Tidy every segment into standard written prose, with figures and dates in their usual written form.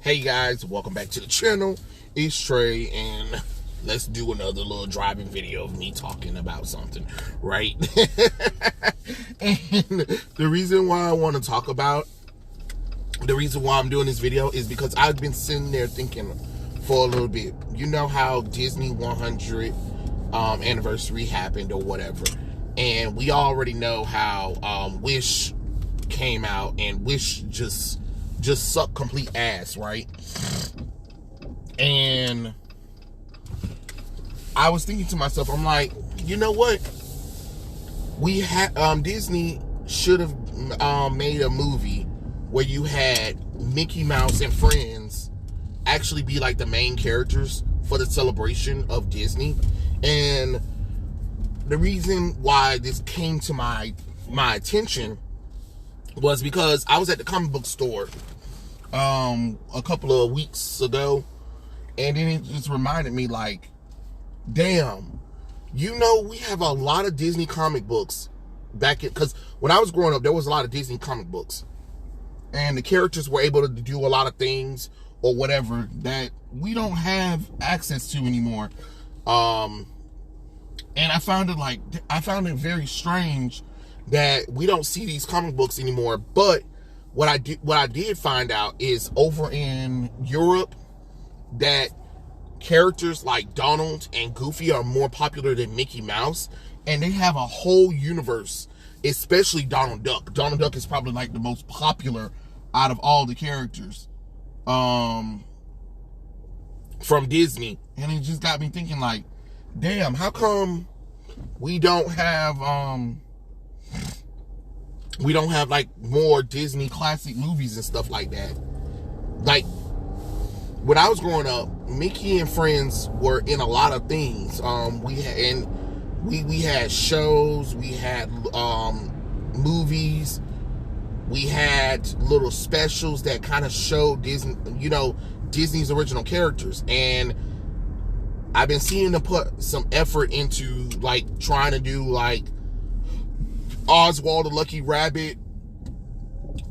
Hey guys, welcome back to the channel. It's Trey, and let's do another little driving video of me talking about something, right? And the reason why I want to talk about, the reason why I'm doing this video is because I've been sitting there thinking for a little bit. You know how Disney 100 anniversary happened or whatever, and we already know how Wish came out, and Wish just suck complete ass, right? And I was thinking to myself, I'm like, you know what? We had Disney should have made a movie where you had Mickey Mouse and friends actually be like the main characters for the celebration of Disney. And the reason why this came to my attention was because I was at the comic book store a couple of weeks ago, and then it just reminded me, like, damn, you know, we have a lot of Disney comic books back in, because when I was growing up, there was a lot of Disney comic books, and the characters were able to do a lot of things or whatever that we don't have access to anymore. And I found it very strange that we don't see these comic books anymore. But what I did find out is over in Europe that characters like Donald and Goofy are more popular than Mickey Mouse, and they have a whole universe, especially Donald Duck. Donald Duck is probably like the most popular out of all the characters from Disney. And it just got me thinking, like, damn, how come we don't have like more Disney classic movies and stuff like that? Like, when I was growing up, Mickey and friends were in a lot of things. We had shows, we had movies, we had little specials that kind of showed Disney, you know, Disney's original characters. And I've been seeing them put some effort into, like, trying to do, like, Oswald the Lucky Rabbit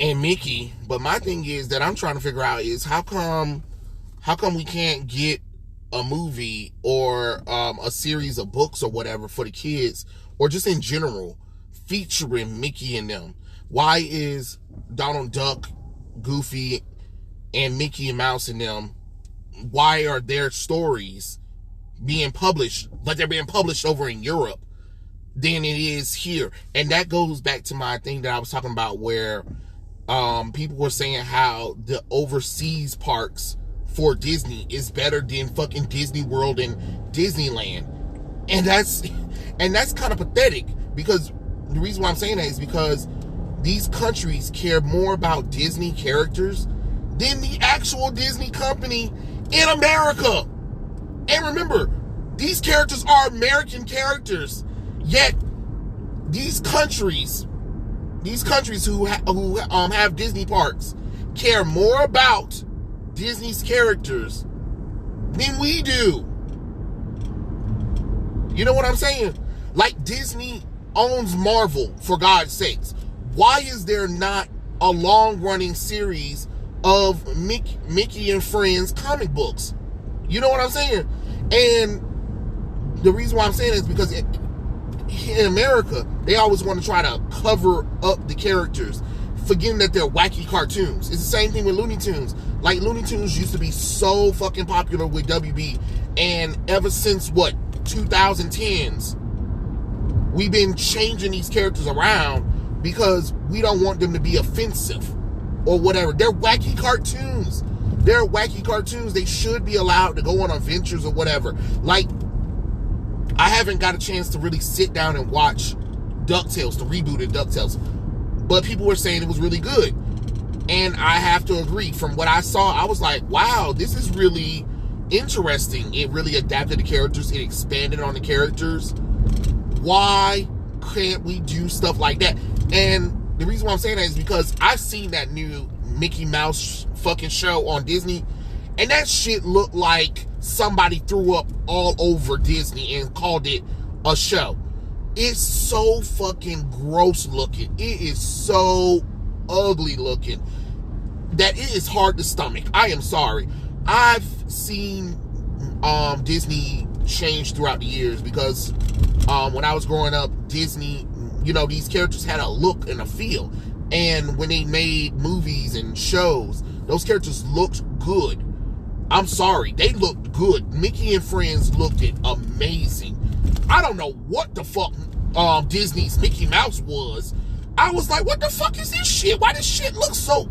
and Mickey. But my thing is that I'm trying to figure out is how come we can't get a movie or a series of books or whatever for the kids, or just in general, featuring Mickey and them? Why is Donald Duck, Goofy, and Mickey and Mouse and them, why are their stories being published, but they're being published over in Europe than it is here? And that goes back to my thing that I was talking about, where people were saying how the overseas parks for Disney is better than fucking Disney World and Disneyland. And that's kind of pathetic, because the reason why I'm saying that is because these countries care more about Disney characters than the actual Disney company in America. And remember, these characters are American characters, yet these countries who have Disney parks care more about Disney's characters than we do. You know what I'm saying? Like, Disney owns Marvel, for God's sakes. Why is there not a long-running series of Mickey and Friends comic books? You know what I'm saying? And the reason why I'm saying it is because in America, they always want to try to cover up the characters, forgetting that they're wacky cartoons. It's the same thing with Looney Tunes. Like, Looney Tunes used to be so fucking popular with WB, and ever since, 2010s, we've been changing these characters around because we don't want them to be offensive or whatever. They're wacky cartoons. They're wacky cartoons. They should be allowed to go on adventures or whatever. Like, I haven't got a chance to really sit down and watch DuckTales, the rebooted DuckTales, but people were saying it was really good. And I have to agree. From what I saw, I was like, wow, this is really interesting. It really adapted the characters. It expanded on the characters. Why can't we do stuff like that? And the reason why I'm saying that is because I've seen that new Mickey Mouse fucking show on Disney, and that shit looked like somebody threw up all over Disney and called it a show. It's so fucking gross looking. It is so ugly looking. that it is hard to stomach. I am sorry. I've seen Disney change throughout the years because when I was growing up, Disney, these characters had a look and a feel. And when they made movies and shows, those characters looked good. I'm sorry, they looked good. Mickey and Friends looked amazing. I don't know what the fuck Disney's Mickey Mouse was. I was like, what the fuck is this shit? Why does shit look so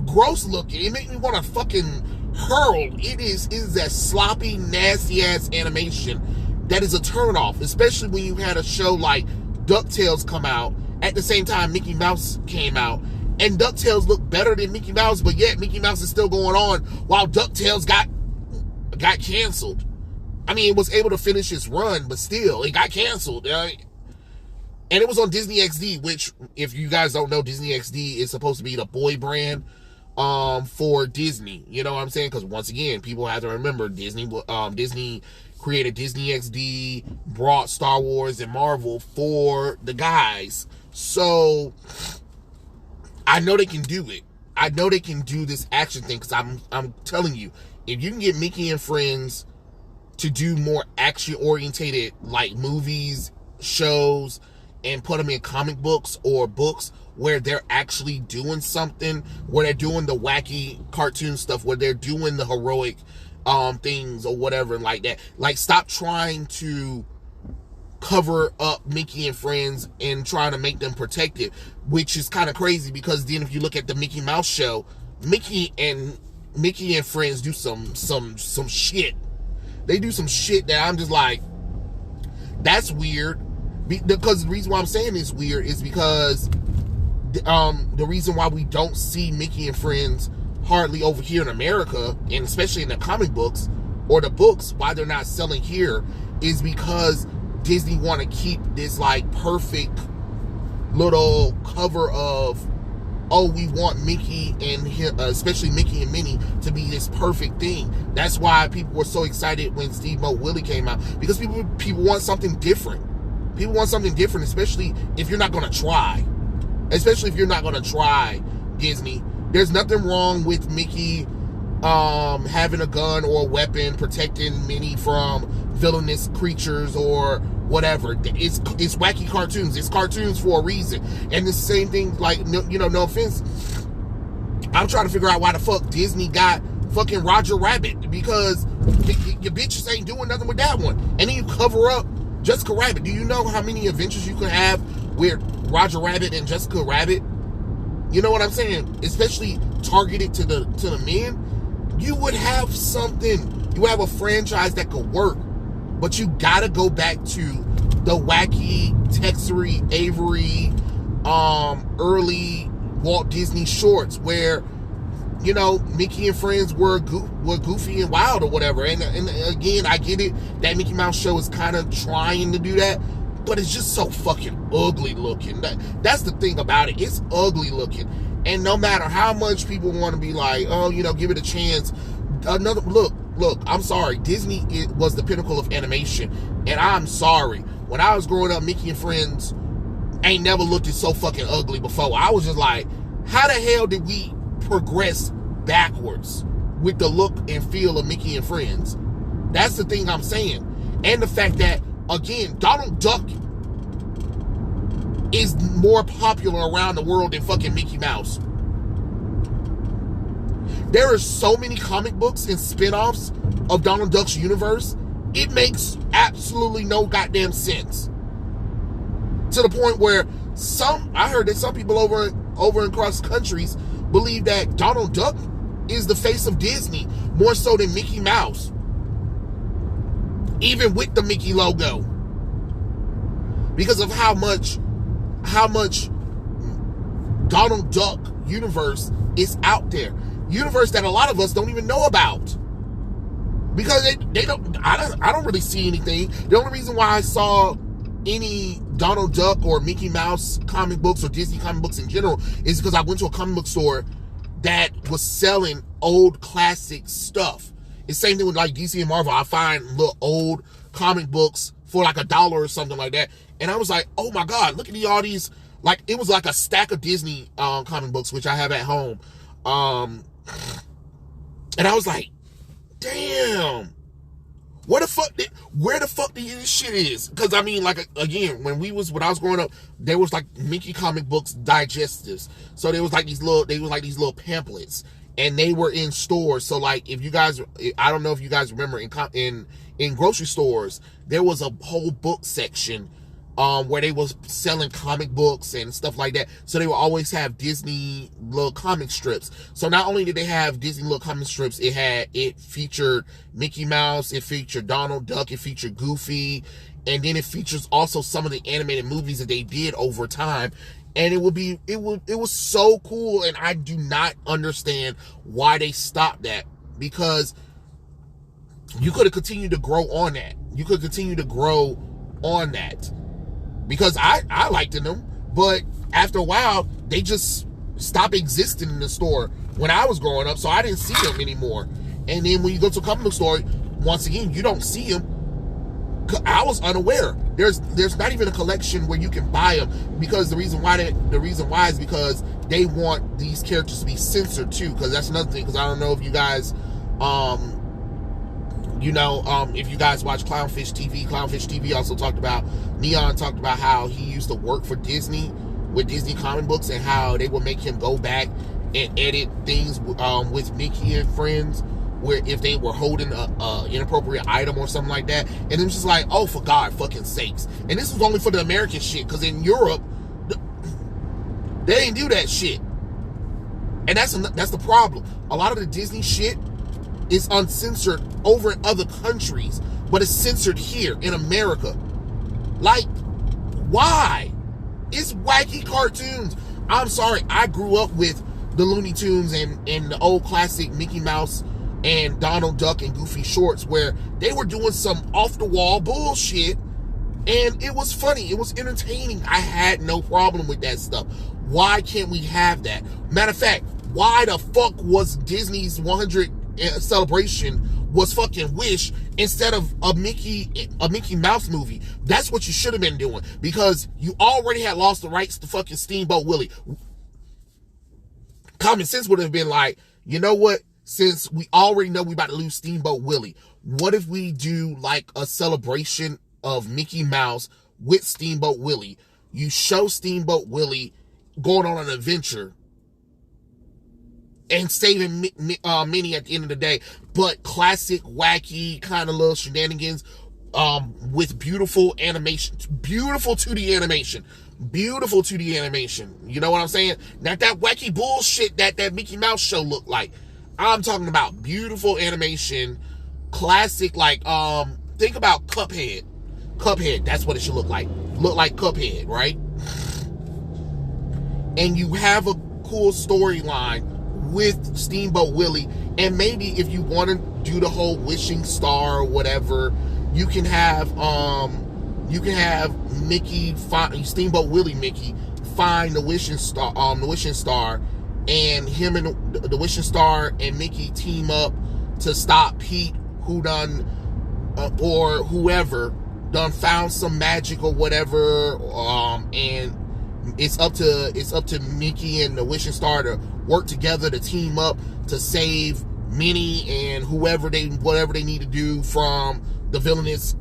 gross looking? It made me want to fucking hurl. It is that sloppy, nasty ass animation that is a turnoff, especially when you had a show like DuckTales come out at the same time Mickey Mouse came out, and DuckTales looked better than Mickey Mouse, but yet Mickey Mouse is still going on while DuckTales got canceled. I mean, it was able to finish its run, but still, it got canceled. And it was on Disney XD, which, if you guys don't know, Disney XD is supposed to be the boy brand for Disney. You know what I'm saying? Because once again, people have to remember Disney created Disney XD, brought Star Wars and Marvel for the guys. So I know they can do it. I know they can do this action thing, because I'm telling you, if you can get Mickey and Friends to do more action orientated like movies, shows, and put them in comic books or books where they're actually doing something, where they're doing the wacky cartoon stuff, where they're doing the heroic things or whatever like that. Like, stop trying to cover up Mickey and Friends and trying to make them protected, which is kind of crazy, because then if you look at the Mickey Mouse show, Mickey and Friends do some shit. They do some shit that I'm just like, that's weird. Because the reason why I'm saying it's weird is because the reason why we don't see Mickey and Friends hardly over here in America, and especially in the comic books or the books, why they're not selling here, is because Disney want to keep this like perfect little cover of, oh, we want Mickey and especially Mickey and Minnie to be this perfect thing. That's why people were so excited when Steve Mo Willie came out, because people want something different. People want something different, especially if you're not going to try. Especially if you're not going to try, Disney. There's nothing wrong with Mickey having a gun or a weapon protecting Minnie from villainous creatures or whatever. It's wacky cartoons. It's cartoons for a reason. And the same thing, like, no offense, I'm trying to figure out why the fuck Disney got fucking Roger Rabbit, because your bitches ain't doing nothing with that one. And then you cover up Jessica Rabbit. Do you know how many adventures you could have with Roger Rabbit and Jessica Rabbit? You know what I'm saying? Especially targeted to the men. You would have something. You would have a franchise that could work. But you gotta go back to the wacky, Texery, Avery, early Walt Disney shorts where, Mickey and Friends were goofy and wild or whatever. And again, I get it. That Mickey Mouse show is kind of trying to do that, but it's just so fucking ugly looking. That's the thing about it. It's ugly looking. And no matter how much people want to be like, oh, give it a chance. Look, I'm sorry. Disney was the pinnacle of animation. And I'm sorry. When I was growing up, Mickey and Friends ain't never looked so fucking ugly before. I was just like, how the hell did we progress backwards with the look and feel of Mickey and Friends? That's the thing I'm saying. And the fact that, again, Donald Duck is more popular around the world than fucking Mickey Mouse. There are so many comic books and spin-offs of Donald Duck's universe, it makes absolutely no goddamn sense. To the point where I heard that some people over across countries believe that Donald Duck is the face of Disney more so than Mickey Mouse, even with the Mickey logo, because of how much Donald Duck universe is out there. Universe that a lot of us don't even know about, because I don't really see anything. The only reason why I saw any Donald Duck or Mickey Mouse comic books or Disney comic books in general is because I went to a comic book store that was selling old classic stuff. It's the same thing with like DC and Marvel. I find little old comic books for like $1 or something like that, and I was like, oh my god, look at all these. Like, it was like a stack of Disney comic books, which I have at home. And I was like, damn, where the fuck this shit is? Because I mean, like, again, when I was growing up, there was like Mickey comic books digestives. So there was like these little pamphlets, and they were in stores. So like, if you guys, I don't know if you guys remember in grocery stores, there was a whole book section where they was selling comic books and stuff like that. So they would always have Disney little comic strips. So not only did they have Disney little comic strips, it featured Mickey Mouse, it featured Donald Duck, it featured Goofy, and then it features also some of the animated movies that they did over time. And it was so cool, and I do not understand why they stopped that, because you could have continued to grow on that. Because I liked them, but after a while, they just stopped existing in the store when I was growing up, so I didn't see them anymore. And then when you go to a comic book store, once again, you don't see them. I was unaware. There's not even a collection where you can buy them, because the reason why is because they want these characters to be censored too, because that's another thing, because I don't know if you guys if you guys watch Clownfish TV also Neon talked about how he used to work for Disney with Disney comic books, and how they would make him go back and edit things with Mickey and friends, where if they were holding a inappropriate item or something like that, and it was just like, oh, for God fucking sakes. And this was only for the American shit, because in Europe, they didn't do that shit. And that's the problem. A lot of the Disney shit is uncensored over in other countries, but it's censored here in America. Like, why? It's wacky cartoons. I'm sorry, I grew up with the Looney Tunes and the old classic Mickey Mouse and Donald Duck and Goofy shorts, where they were doing some off-the-wall bullshit, and it was funny, it was entertaining. I had no problem with that stuff. Why can't we have that? Matter of fact, why the fuck was Disney's 100 celebration was fucking Wish instead of a Mickey Mouse movie? That's what you should have been doing, because you already had lost the rights to fucking Steamboat Willie. Common sense would have been like, you know what? Since we already know we about to lose Steamboat Willie, what if we do like a celebration of Mickey Mouse with Steamboat Willie? You show Steamboat Willie going on an adventure and saving Minnie at the end of the day, but classic, wacky kind of little shenanigans, with beautiful animation, beautiful 2D animation. You know what I'm saying? Not that wacky bullshit that Mickey Mouse show looked like. I'm talking about beautiful animation, classic, like, think about Cuphead. That's what it should look like. Look like Cuphead, right? And you have a cool storyline with Steamboat Willie, and maybe if you want to do the whole wishing star or whatever, you can have Mickey find Steamboat Willie Mickey find the wishing star, and him and the wishing star and Mickey team up to stop Pete, who done or whoever done found some magic or whatever, and it's up to Mickey and the wishing star to work together to team up to save Minnie and whatever they need to do from the villainous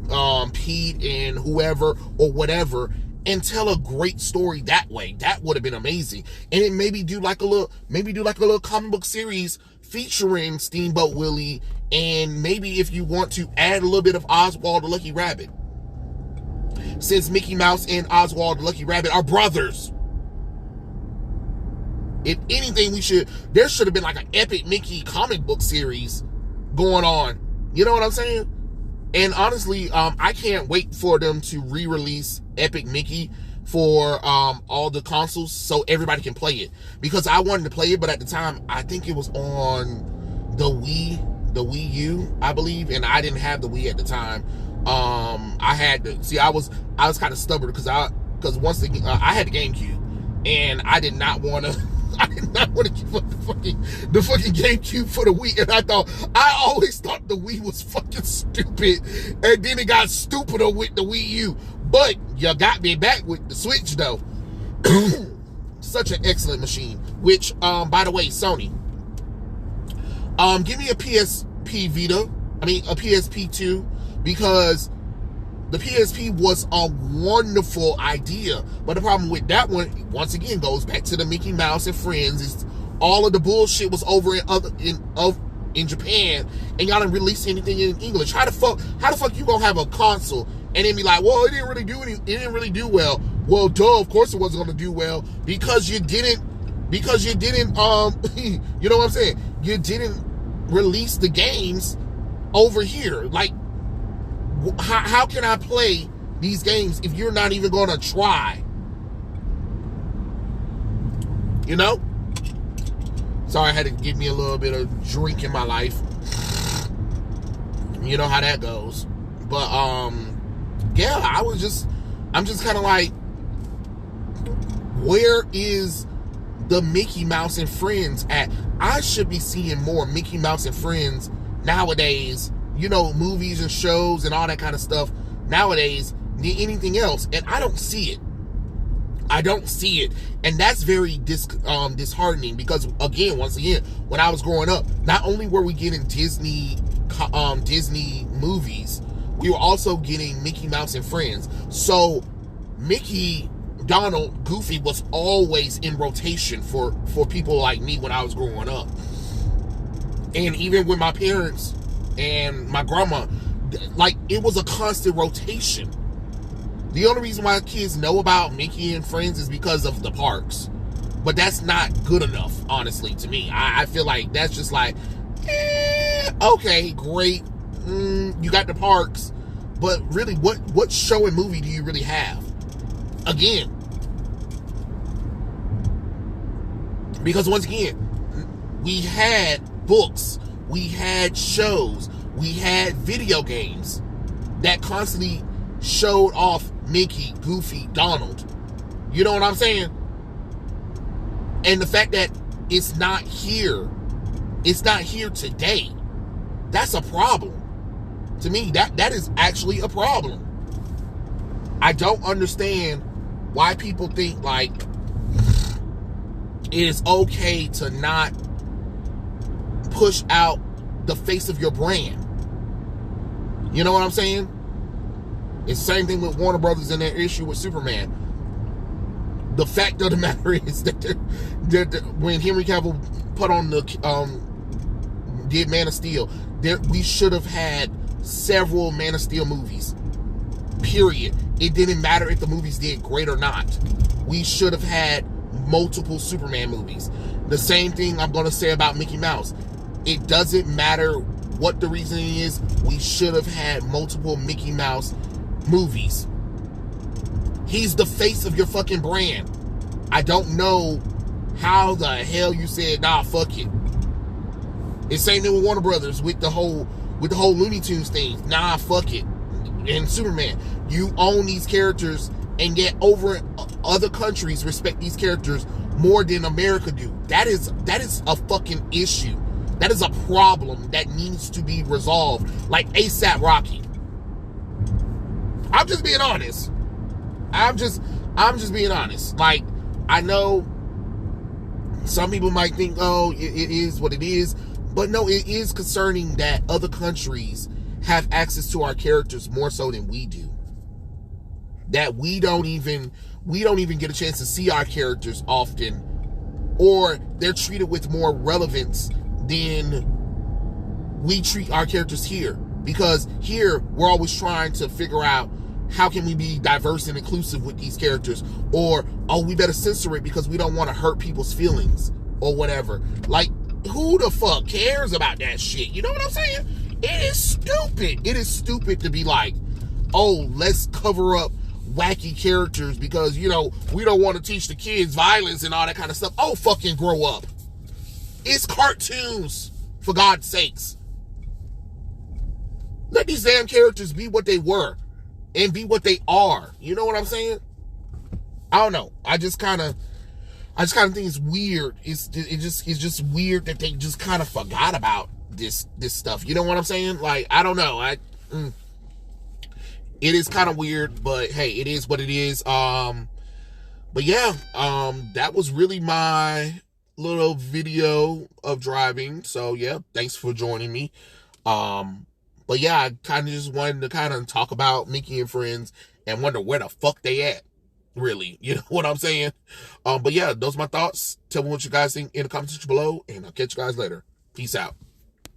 Pete and whoever or whatever, and tell a great story that way. That would have been amazing. And then maybe do like a little comic book series featuring Steamboat Willie, and maybe if you want to add a little bit of Oswald the Lucky Rabbit, since Mickey Mouse and Oswald the Lucky Rabbit are brothers. If anything, there should have been like an epic Mickey comic book series going on. You know what I'm saying? And honestly, I can't wait for them to re-release Epic Mickey for all the consoles so everybody can play it. Because I wanted to play it, but at the time, I think it was on the Wii U, I believe, and I didn't have the Wii at the time. I had to see. I was kind of stubborn because once I had the GameCube, and I did not want to. I did not want to give up the fucking GameCube for the Wii, and I always thought the Wii was fucking stupid, and then it got stupider with the Wii U. But you got me back with the Switch though. Such an excellent machine. Which, by the way, Sony, Give me a PSP Vita. I mean, a PSP 2, because the PSP was a wonderful idea. But the problem with that one, once again, goes back to the Mickey Mouse and Friends. Is all of the bullshit was over in Japan, and y'all didn't release anything in English. How the fuck you gonna have a console and then be like, well, it didn't really do well. Well, duh, of course it wasn't gonna do well, because you didn't you know what I'm saying? You didn't release the games over here. Like, how can I play these games if you're not even gonna try? You know? Sorry, I had to give me a little bit of drink in my life. You know how that goes. But yeah, I'm just kind of like, where is the Mickey Mouse and Friends at? I should be seeing more Mickey Mouse and Friends nowadays, you know, movies and shows and all that kind of stuff nowadays than anything else, and I don't see it. And that's very disheartening, because once again, when I was growing up, not only were we getting Disney movies, we were also getting Mickey Mouse and Friends. So Mickey, Donald, Goofy was always in rotation for people like me when I was growing up. And even with my parents and my grandma, like, it was a constant rotation. The only reason why kids know about Mickey and Friends is because of the parks. But that's not good enough, honestly, to me. I feel like that's just like, okay, great. You got the parks. But really, what show and movie do you really have? Again. Because once again, we had books, we had shows, we had video games that constantly showed off Mickey, Goofy, Donald. You know what I'm saying? And the fact that it's not here today, that's a problem. To me, that is actually a problem. I don't understand why people think like it is okay to not push out the face of your brand. You know what I'm saying? It's the same thing with Warner Brothers and their issue with Superman. The fact of the matter is that when Henry Cavill put on the did Man of Steel, we should have had several Man of Steel movies. Period. It didn't matter if the movies did great or not. We should have had multiple Superman movies. The same thing I'm going to say about Mickey Mouse. It doesn't matter what the reasoning is. We should have had multiple Mickey Mouse movies. He's the face of your fucking brand. I don't know how the hell you said, nah, fuck it. It's same thing with Warner Brothers with the whole Looney Tunes thing. Nah, fuck it. And Superman. You own these characters, and yet over other countries respect these characters more than America do. That is a fucking issue. That is a problem that needs to be resolved. Like ASAP Rocky. I'm just being honest. I'm just being honest. Like, I know some people might think, oh, it is what it is. But no, it is concerning that other countries have access to our characters more so than we do. That we don't even get a chance to see our characters often, or they're treated with more relevance than we treat our characters here. Because here, we're always trying to figure out how can we be diverse and inclusive with these characters, or, oh, we better censor it because we don't want to hurt people's feelings, or whatever. Like, who the fuck cares about that shit? You know what I'm saying? It is stupid. It is stupid to be like, oh, let's cover up wacky characters because, you know, we don't want to teach the kids violence and all that kind of stuff. Oh, fucking grow up. It's cartoons, for God's sakes. Let these damn characters be what they were and be what they are. You know what I'm saying? I don't know. I just kind of think it's weird. It's just weird that they just kind of forgot about this stuff. You know what I'm saying? Like, I don't know. It is kind of weird, but hey, it is what it is. But yeah, that was really my little video of driving. So yeah, thanks for joining me. But yeah, I kind of just wanted to kind of talk about Mickey and Friends and wonder where the fuck they at. Really, you know what I'm saying? But yeah, those are my thoughts. Tell me what you guys think in the comment section below, and I'll catch you guys later. Peace out.